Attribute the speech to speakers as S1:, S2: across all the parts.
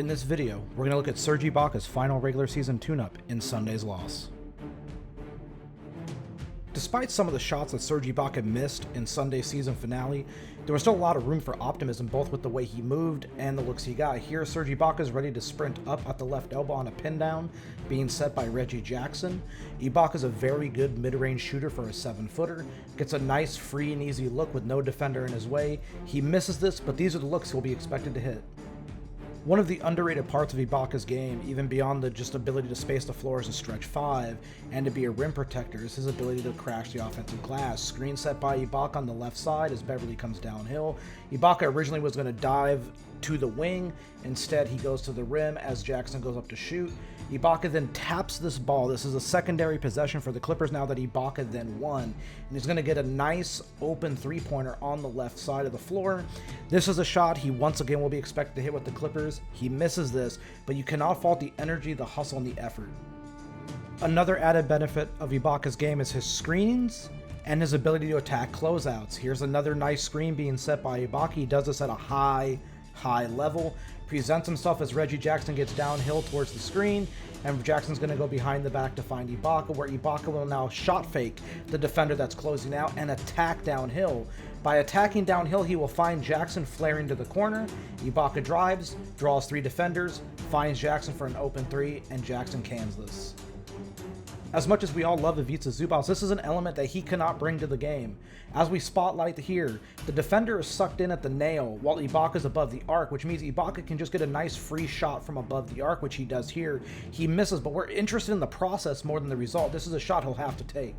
S1: In this video, we're going to look at Serge Ibaka's final regular season tune-up in Sunday's loss. Despite some of the shots that Serge Ibaka missed in Sunday's season finale, there was still a lot of room for optimism both with the way he moved and the looks he got. Here, Serge Ibaka is ready to sprint up at the left elbow on a pin down, being set by Reggie Jackson. Ibaka is a very good mid-range shooter for a 7-footer, gets a nice free and easy look with no defender in his way. He misses this, but these are the looks he'll be expected to hit. One of the underrated parts of Ibaka's game, even beyond the just ability to space the floor as a stretch 5 and to be a rim protector, is his ability to crash the offensive glass. Screen set by Ibaka on the left side as Beverly comes downhill. Ibaka originally was going to dive to the wing. Instead, he goes to the rim as Jackson goes up to shoot. Ibaka then taps this ball. This is a secondary possession for the Clippers now that Ibaka then won. And he's going to get a nice open three-pointer on the left side of the floor. This is a shot he once again will be expected to hit with the Clippers. He misses this, but you cannot fault the energy, the hustle, and the effort. Another added benefit of Ibaka's game is his screens and his ability to attack closeouts. Here's another nice screen being set by Ibaka. He does this at a high level. Presents himself as Reggie Jackson gets downhill towards the screen, and Jackson's going to go behind the back to find Ibaka, where Ibaka will now shot fake the defender that's closing out and attack downhill. By attacking downhill, he will find Jackson flaring to the corner. Ibaka drives, draws 3 defenders, finds Jackson for an open 3, and Jackson cans this. As much as we all love Ivica Zubac, this is an element that he cannot bring to the game. As we spotlight here, the defender is sucked in at the nail while Ibaka is above the arc, which means Ibaka can just get a nice free shot from above the arc, which he does here. He misses, but we're interested in the process more than the result. This is a shot he'll have to take.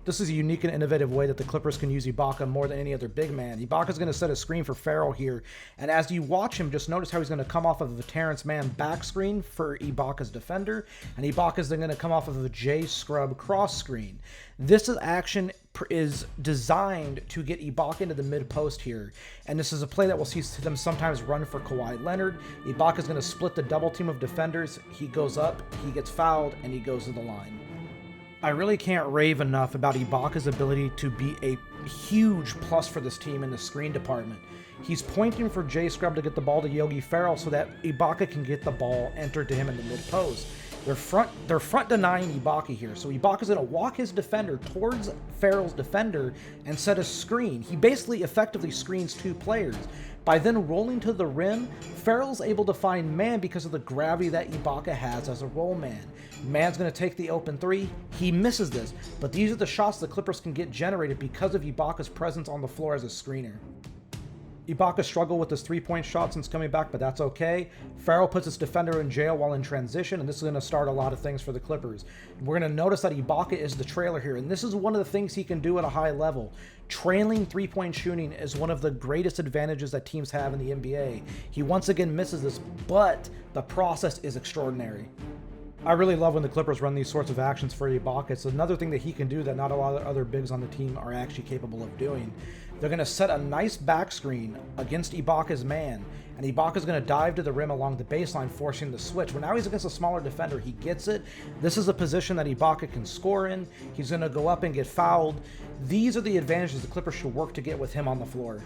S1: This is a unique and innovative way that the Clippers can use Ibaka more than any other big man. Ibaka's going to set a screen for Farrell here, and as you watch him, just notice how he's going to come off of a Terrence Mann back screen for Ibaka's defender, and Ibaka's then going to come off of a J Scrub cross screen. This action is designed to get Ibaka into the mid-post here, and this is a play that we'll see them sometimes run for Kawhi Leonard. Ibaka's going to split the double team of defenders. He goes up, he gets fouled, and he goes to the line. I really can't rave enough about Ibaka's ability to be a huge plus for this team in the screen department. He's pointing for J Scrub to get the ball to Yogi Ferrell so that Ibaka can get the ball entered to him in the mid-post. They're front denying Ibaka here, so Ibaka's going to walk his defender towards Ferrell's defender and set a screen. He basically effectively screens 2 players. By then rolling to the rim, Ferrell's able to find Mann because of the gravity that Ibaka has as a roll man. Mann's going to take the open 3. He misses this, but these are the shots the Clippers can get generated because of Ibaka's presence on the floor as a screener. Ibaka struggled with his 3-point shot since coming back, but that's okay. Farrell puts his defender in jail while in transition, and this is going to start a lot of things for the Clippers. We're going to notice that Ibaka is the trailer here, and this is one of the things he can do at a high level. Trailing 3-point shooting is one of the greatest advantages that teams have in the NBA. He once again misses this, but the process is extraordinary. I really love when the Clippers run these sorts of actions for Ibaka. It's another thing that he can do that not a lot of other bigs on the team are actually capable of doing. They're going to set a nice back screen against Ibaka's man, and Ibaka's going to dive to the rim along the baseline, forcing the switch. Well, now he's against a smaller defender. He gets it. This is a position that Ibaka can score in. He's going to go up and get fouled. These are the advantages the Clippers should work to get with him on the floor.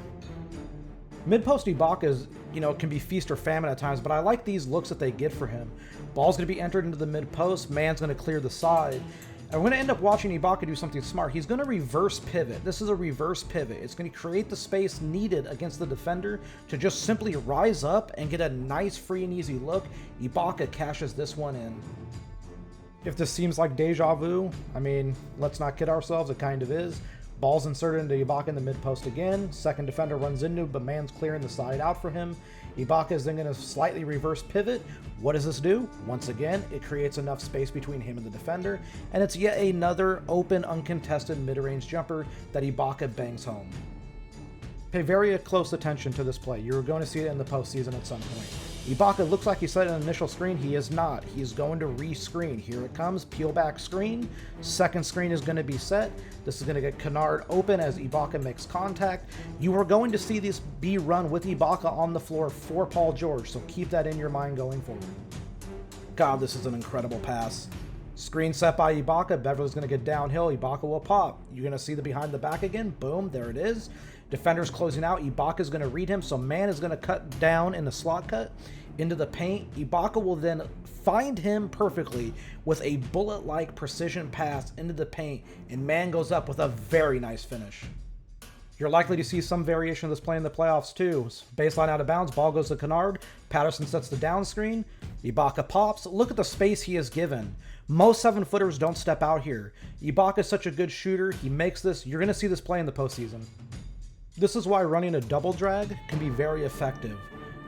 S1: Mid-post Ibaka is, can be feast or famine at times, but I like these looks that they get for him. Ball's going to be entered into the mid-post. Mann's going to clear the side. And we're going to end up watching Ibaka do something smart. He's going to reverse pivot. This is a reverse pivot. It's going to create the space needed against the defender to just simply rise up and get a nice free and easy look. Ibaka cashes this one in. If this seems like deja vu, let's not kid ourselves. It kind of is. Ball's inserted into Ibaka in the mid-post again. Second defender runs into, but Mann's clearing the side out for him. Ibaka is then going to slightly reverse pivot. What does this do? Once again, it creates enough space between him and the defender, and it's yet another open, uncontested mid-range jumper that Ibaka bangs home. Pay very close attention to this play. You're going to see it in the postseason at some point. Ibaka looks like he set an initial screen. He is not. He's going to re-screen. Here it comes. Peel back screen. Second screen is going to be set. This is going to get Kennard open as Ibaka makes contact. You are going to see this be run with Ibaka on the floor for Paul George, so keep that in your mind going forward. God, this is an incredible pass. Screen set by Ibaka. Beverly's going to get downhill. Ibaka will pop. You're going to see the behind the back again. Boom. There it is. Defender's closing out. Ibaka's going to read him, so man is going to cut down in the slot cut into the paint. Ibaka will then find him perfectly with a bullet-like precision pass into the paint, and man goes up with a very nice finish. You're likely to see some variation of this play in the playoffs too. Baseline out of bounds, ball goes to Kennard. Patterson sets the down screen. Ibaka pops. Look at the space he is given. Most 7-footers don't step out here. Ibaka is such a good shooter. He makes this. You're going to see this play in the postseason. This is why running a double drag can be very effective.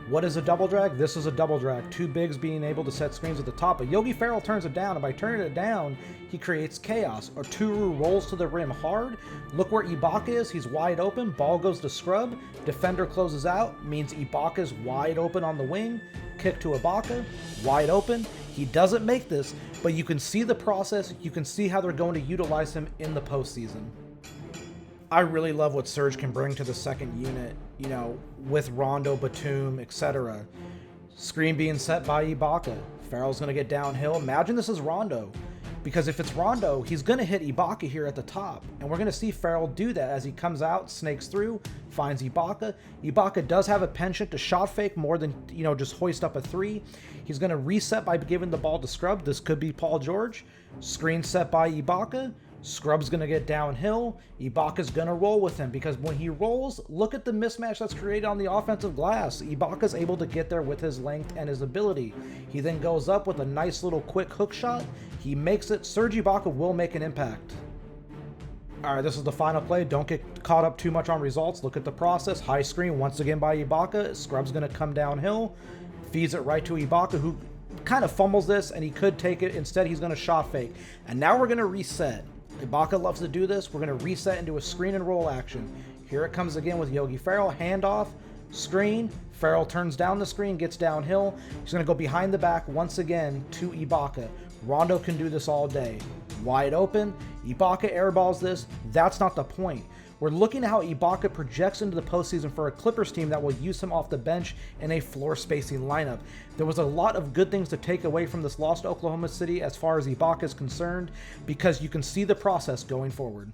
S1: What is a double drag? This is a double drag. Two bigs being able to set screens at the top. But Yogi Ferrell turns it down, and by turning it down, he creates chaos. Oturu rolls to the rim hard. Look where Ibaka is. He's wide open. Ball goes to Scrub. Defender closes out. Means Ibaka's wide open on the wing. Kick to Ibaka. Wide open. He doesn't make this, but you can see the process. You can see how they're going to utilize him in the postseason. I really love what Serge can bring to the second unit, you know, with Rondo, Batum, etc. Screen being set by Ibaka. Ferrell's going to get downhill. Imagine this is Rondo, because if it's Rondo, he's going to hit Ibaka here at the top. And we're going to see Ferrell do that as he comes out, snakes through, finds Ibaka. Ibaka does have a penchant to shot fake more than, you know, just hoist up a three. He's going to reset by giving the ball to Scrub. This could be Paul George. Screen set by Ibaka. Scrub's going to get downhill. Ibaka's going to roll with him, because when he rolls, look at the mismatch that's created on the offensive glass. Ibaka's able to get there with his length and his ability. He then goes up with a nice little quick hook shot. He makes it. Serge Ibaka will make an impact. All right, this is the final play. Don't get caught up too much on results. Look at the process. High screen once again by Ibaka. Scrub's going to come downhill. Feeds it right to Ibaka, who kind of fumbles this, and he could take it. Instead, he's going to shot fake. And now we're going to reset. Ibaka loves to do this. We're going to reset into a screen and roll action. Here it comes again with Yogi Ferrell. Handoff, screen. Ferrell turns down the screen, gets downhill. He's going to go behind the back once again to Ibaka. Rondo can do this all day. Wide open. Ibaka airballs this. That's not the point. We're looking at how Ibaka projects into the postseason for a Clippers team that will use him off the bench in a floor spacing lineup. There was a lot of good things to take away from this loss to Oklahoma City as far as Ibaka is concerned, because you can see the process going forward.